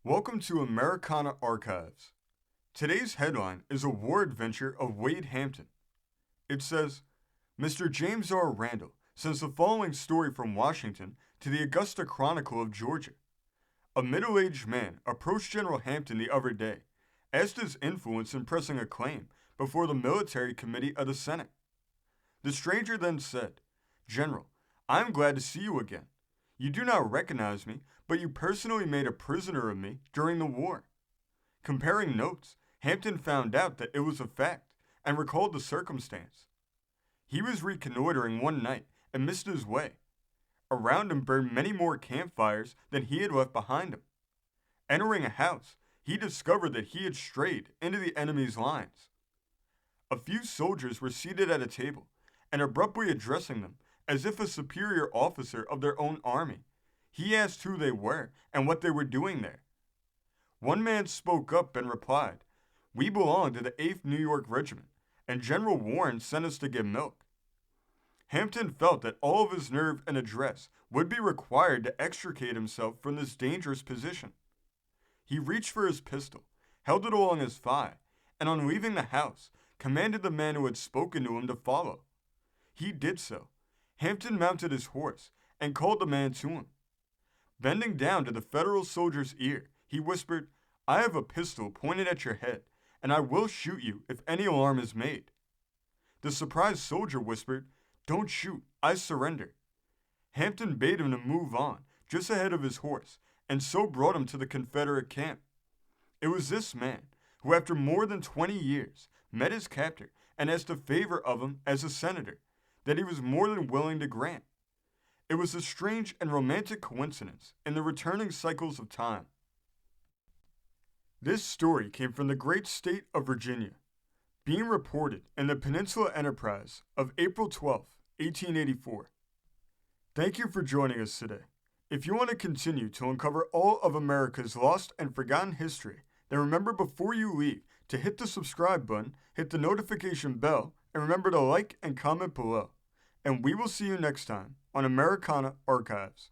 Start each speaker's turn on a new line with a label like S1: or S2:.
S1: Welcome to Americana Archives. Today's headline is a war adventure of Wade Hampton. It says, Mr. James R. Randall sends the following story from Washington to the Augusta Chronicle of Georgia. A middle-aged man approached General Hampton the other day, asked his influence in pressing a claim before the Military Committee of the Senate. The stranger then said, General, I am glad to see you again. You do not recognize me, but you personally made a prisoner of me during the war. Comparing notes, Hampton found out that it was a fact and recalled the circumstance. He was reconnoitering one night and missed his way. Around him burned many more campfires than he had left behind him. Entering a house, he discovered that he had strayed into the enemy's lines. A few soldiers were seated at a table and abruptly addressing them as if a superior officer of their own army. He asked who they were and what they were doing there. One man spoke up and replied, We belong to the 8th New York Regiment, and General Warren sent us to get milk. Hampton felt that all of his nerve and address would be required to extricate himself from this dangerous position. He reached for his pistol, held it along his thigh, and on leaving the house, commanded the man who had spoken to him to follow. He did so. Hampton mounted his horse and called the man to him. Bending down to the Federal soldier's ear, he whispered, I have a pistol pointed at your head, and I will shoot you if any alarm is made. The surprised soldier whispered, Don't shoot, I surrender. Hampton bade him to move on, just ahead of his horse, and so brought him to the Confederate camp. It was this man, who after more than 20 years, met his captor and asked a favor of him as a senator, that he was more than willing to grant. It was a strange and romantic coincidence in the returning cycles of time. This story came from the great state of Virginia, being reported in the Peninsula Enterprise of April 12, 1884. Thank you for joining us today. If you want to continue to uncover all of America's lost and forgotten history, then remember before you leave to hit the subscribe button, hit the notification bell, and remember to like and comment below. And we will see you next time on Americana Archives.